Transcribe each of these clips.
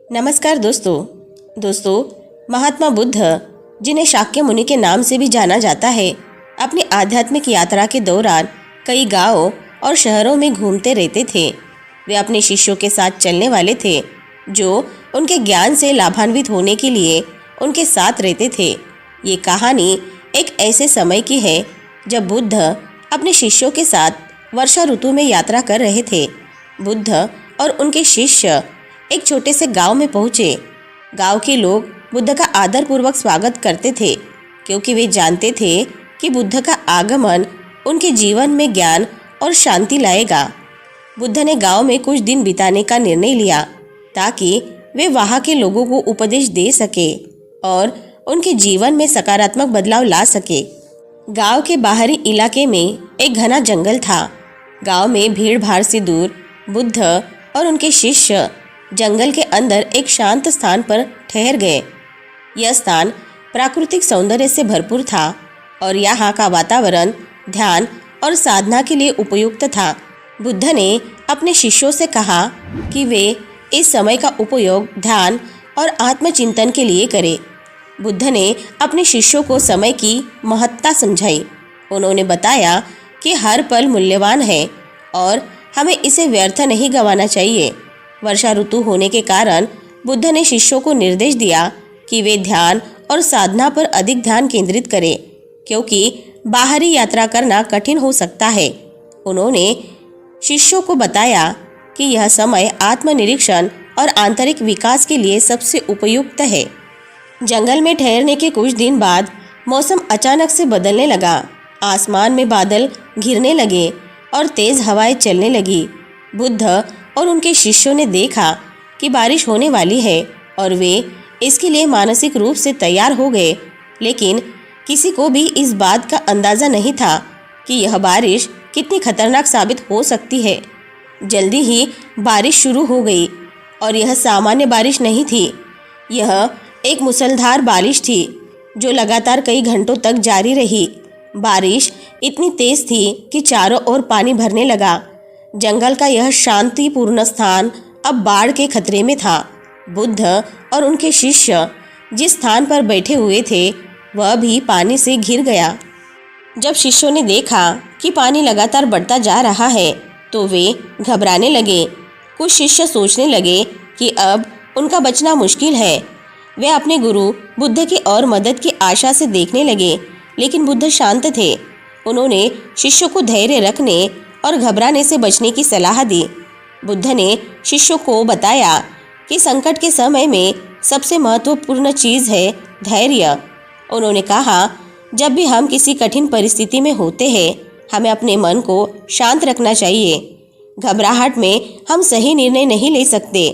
नमस्कार दोस्तों। महात्मा बुद्ध, जिन्हें शाक्य मुनि के नाम से भी जाना जाता है, अपनी आध्यात्मिक यात्रा के दौरान कई गांवों और शहरों में घूमते रहते थे। वे अपने शिष्यों के साथ चलने वाले थे, जो उनके ज्ञान से लाभान्वित होने के लिए उनके साथ रहते थे। ये कहानी एक ऐसे समय की है जब बुद्ध अपने शिष्यों के साथ वर्षा ऋतु में यात्रा कर रहे थे। बुद्ध और उनके शिष्य एक छोटे से गांव में पहुंचे। गांव के लोग बुद्ध का आदरपूर्वक स्वागत करते थे, क्योंकि वे जानते थे कि बुद्ध का आगमन उनके जीवन में ज्ञान और शांति लाएगा। बुद्ध ने गांव में कुछ दिन बिताने का निर्णय लिया, ताकि वे वहां के लोगों को उपदेश दे सके और उनके जीवन में सकारात्मक बदलाव ला सके। गांव के बाहरी इलाके में एक घना जंगल था। गांव में भीड़ भाड़ से दूर बुद्ध और उनके शिष्य जंगल के अंदर एक शांत स्थान पर ठहर गए। यह स्थान प्राकृतिक सौंदर्य से भरपूर था और यहाँ का वातावरण ध्यान और साधना के लिए उपयुक्त था। बुद्ध ने अपने शिष्यों से कहा कि वे इस समय का उपयोग ध्यान और आत्मचिंतन के लिए करें। बुद्ध ने अपने शिष्यों को समय की महत्ता समझाई। उन्होंने बताया कि हर पल मूल्यवान है और हमें इसे व्यर्थ नहीं गंवाना चाहिए। वर्षा ऋतु होने के कारण बुद्ध ने शिष्यों को निर्देश दिया कि वे ध्यान और साधना पर अधिक ध्यान केंद्रित करें, क्योंकि बाहरी यात्रा करना कठिन हो सकता है। उन्होंने शिष्यों को बताया कि यह समय आत्मनिरीक्षण और आंतरिक विकास के लिए सबसे उपयुक्त है। जंगल में ठहरने के कुछ दिन बाद मौसम अचानक से बदलने लगा। आसमान में बादल घिरने लगे और तेज हवाएं चलने लगी। बुद्ध और उनके शिष्यों ने देखा कि बारिश होने वाली है और वे इसके लिए मानसिक रूप से तैयार हो गए, लेकिन किसी को भी इस बात का अंदाज़ा नहीं था कि यह बारिश कितनी खतरनाक साबित हो सकती है। जल्दी ही बारिश शुरू हो गई और यह सामान्य बारिश नहीं थी। यह एक मूसलाधार बारिश थी जो लगातार कई घंटों तक जारी रही। बारिश इतनी तेज थी कि चारों ओर पानी भरने लगा। जंगल का यह शांतिपूर्ण स्थान अब बाढ़ के खतरे में था। बुद्ध और उनके शिष्य जिस स्थान पर बैठे हुए थे वह भी पानी से घिर गया। जब शिष्यों ने देखा कि पानी लगातार बढ़ता जा रहा है तो वे घबराने लगे। कुछ शिष्य सोचने लगे कि अब उनका बचना मुश्किल है। वे अपने गुरु बुद्ध की और मदद की आशा से देखने लगे, लेकिन बुद्ध शांत थे। उन्होंने शिष्यों को धैर्य रखने और घबराने से बचने की सलाह दी। बुद्ध ने शिष्यों को बताया कि संकट के समय में सबसे महत्वपूर्ण चीज़ है धैर्य। उन्होंने कहा, जब भी हम किसी कठिन परिस्थिति में होते हैं, हमें अपने मन को शांत रखना चाहिए। घबराहट में हम सही निर्णय नहीं ले सकते।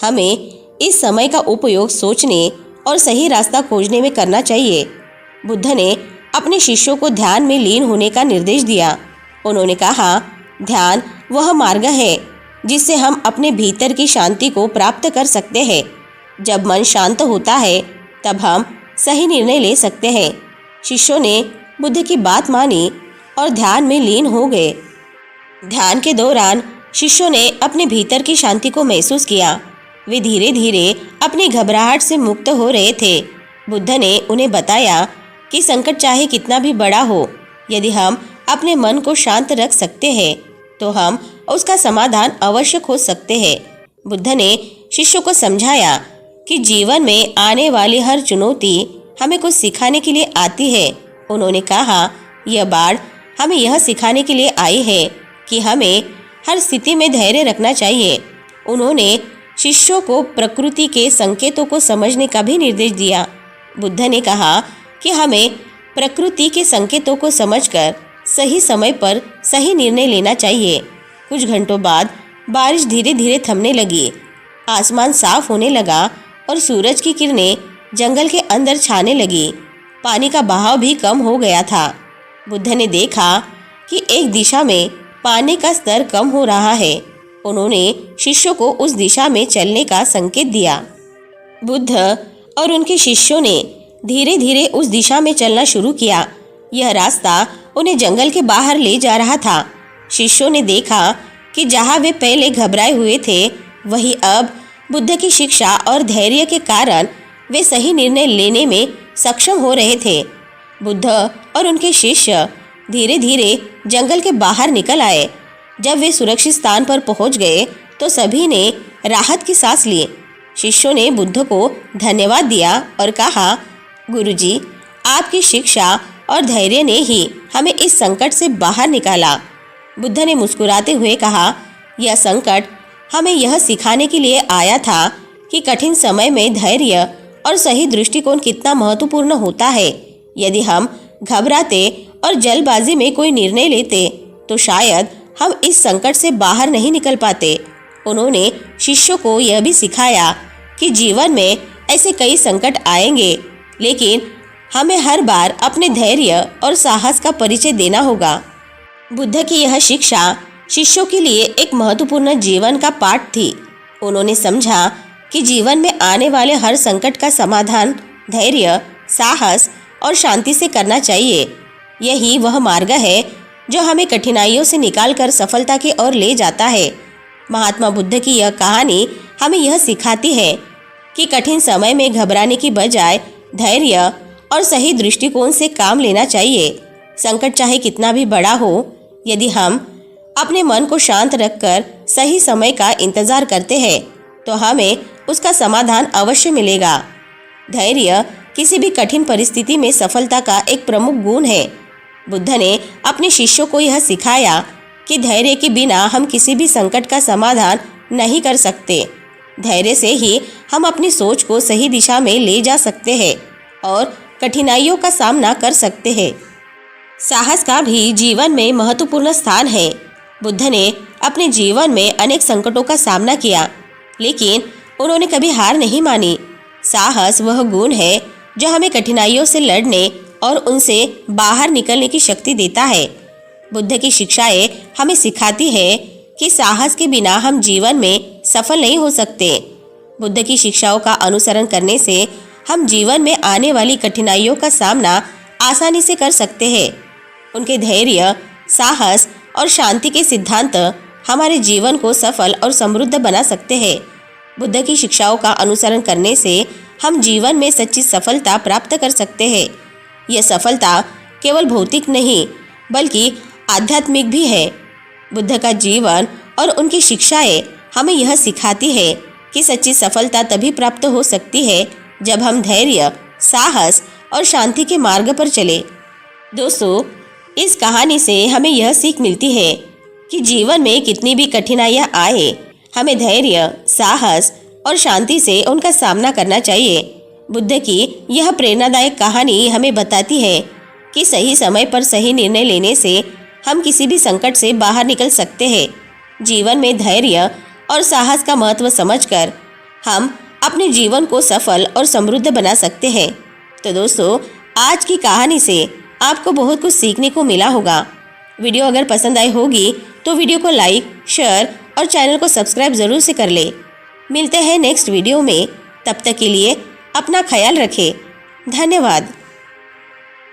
हमें इस समय का उपयोग सोचने और सही रास्ता खोजने में करना चाहिए। बुद्ध ने अपने शिष्यों को ध्यान में लीन होने का निर्देश दिया। उन्होंने कहा, ध्यान वह मार्ग है जिससे हम अपने भीतर की शांति को प्राप्त कर सकते हैं। जब मन शांत होता है तब हम सही निर्णय ले सकते हैं। शिष्यों ने बुद्ध की बात मानी और ध्यान में लीन हो गए। ध्यान के दौरान शिष्यों ने अपने भीतर की शांति को महसूस किया। वे धीरे धीरे अपनी घबराहट से मुक्त हो रहे थे। बुद्ध ने उन्हें बताया कि संकट चाहे कितना भी बड़ा हो, यदि हम अपने मन को शांत रख सकते हैं तो हम उसका समाधान अवश्य खोज सकते हैं। बुद्ध ने शिष्यों को समझाया कि जीवन में आने वाली हर चुनौती हमें कुछ सिखाने के लिए आती है। उन्होंने कहा, यह बाढ़ हमें यह सिखाने के लिए आई है कि हमें हर स्थिति में धैर्य रखना चाहिए। उन्होंने शिष्यों को प्रकृति के संकेतों को समझने का भी निर्देश दिया। बुद्ध ने कहा कि हमें प्रकृति के संकेतों को समझकर सही समय पर सही निर्णय लेना चाहिए। कुछ घंटों बाद बारिश धीरे धीरे थमने लगी। आसमान साफ होने लगा और सूरज की किरणें जंगल के अंदर छाने लगी। पानी का बहाव भी कम हो गया था। बुद्ध ने देखा कि एक दिशा में पानी का स्तर कम हो रहा है। उन्होंने शिष्यों को उस दिशा में चलने का संकेत दिया। बुद्ध और उनके शिष्यों ने धीरे धीरे उस दिशा में चलना शुरू किया। यह रास्ता उन्हें जंगल के बाहर ले जा रहा था। शिष्यों ने देखा कि जहाँ वे पहले घबराए हुए थे वही अब बुद्ध की शिक्षा और धैर्य के कारण वे सही निर्णय लेने में सक्षम हो रहे थे। बुद्ध और उनके शिष्य धीरे धीरे जंगल के बाहर निकल आए। जब वे सुरक्षित स्थान पर पहुंच गए तो सभी ने राहत की सांस ली। शिष्यों ने बुद्ध को धन्यवाद दिया और कहा, गुरुजी, आपकी शिक्षा और धैर्य ने ही हमें इस संकट से बाहर निकाला। बुद्ध ने मुस्कुराते हुए कहा, यह संकट हमें यह सिखाने के लिए आया था कि कठिन समय में धैर्य और सही दृष्टिकोण कितना महत्वपूर्ण होता है। यदि हम घबराते और जल्दबाजी में कोई निर्णय लेते तो शायद हम इस संकट से बाहर नहीं निकल पाते। उन्होंने शिष्यों को यह भी सिखाया कि जीवन में ऐसे कई संकट आएंगे, लेकिन हमें हर बार अपने धैर्य और साहस का परिचय देना होगा। बुद्ध की यह शिक्षा शिष्यों के लिए एक महत्वपूर्ण जीवन का पाठ थी। उन्होंने समझा कि जीवन में आने वाले हर संकट का समाधान धैर्य, साहस और शांति से करना चाहिए। यही वह मार्ग है जो हमें कठिनाइयों से निकालकर सफलता की ओर ले जाता है। महात्मा बुद्ध की यह कहानी हमें यह सिखाती है कि कठिन समय में घबराने की बजाय धैर्य और सही दृष्टिकोण से काम लेना चाहिए। संकट चाहे कितना भी बड़ा हो, यदि हम अपने मन को शांत रखकर सही समय का इंतजार करते हैं तो हमें उसका समाधान अवश्य मिलेगा। धैर्य किसी भी कठिन परिस्थिति में सफलता का एक प्रमुख गुण है। बुद्ध ने अपने शिष्यों को यह सिखाया कि धैर्य के बिना हम किसी भी संकट का समाधान नहीं कर सकते। धैर्य से ही हम अपनी सोच को सही दिशा में ले जा सकते हैं और कठिनाइयों का सामना कर सकते हैं। साहस का भी जीवन में महत्वपूर्ण स्थान है। बुद्ध ने अपने जीवन में अनेक संकटों का सामना किया, लेकिन उन्होंने कभी हार नहीं मानी। साहस वह गुण है जो हमें कठिनाइयों से लड़ने और उनसे बाहर निकलने की शक्ति देता है। बुद्ध की शिक्षाएं हमें सिखाती है कि साहस के बिना हम जीवन में सफल नहीं हो सकते। बुद्ध की शिक्षाओं का अनुसरण करने से हम जीवन में आने वाली कठिनाइयों का सामना आसानी से कर सकते हैं। उनके धैर्य, साहस और शांति के सिद्धांत हमारे जीवन को सफल और समृद्ध बना सकते हैं। बुद्ध की शिक्षाओं का अनुसरण करने से हम जीवन में सच्ची सफलता प्राप्त कर सकते हैं। यह सफलता केवल भौतिक नहीं बल्कि आध्यात्मिक भी है। बुद्ध का जीवन और उनकी शिक्षाएं हमें यह सिखाती है कि सच्ची सफलता तभी प्राप्त हो सकती है जब हम धैर्य, साहस और शांति के मार्ग पर चले। दोस्तों, इस कहानी से हमें यह सीख मिलती है कि जीवन में कितनी भी कठिनाइयाँ आए, हमें धैर्य, साहस और शांति से उनका सामना करना चाहिए। बुद्ध की यह प्रेरणादायक कहानी हमें बताती है कि सही समय पर सही निर्णय लेने से हम किसी भी संकट से बाहर निकल सकते हैं। जीवन में धैर्य और साहस का महत्व समझकर हम अपने जीवन को सफल और समृद्ध बना सकते हैं। तो दोस्तों, आज की कहानी से आपको बहुत कुछ सीखने को मिला होगा। वीडियो अगर पसंद आई होगी तो वीडियो को लाइक, शेयर और चैनल को सब्सक्राइब ज़रूर से कर ले। मिलते हैं नेक्स्ट वीडियो में। तब तक के लिए अपना ख्याल रखें। धन्यवाद।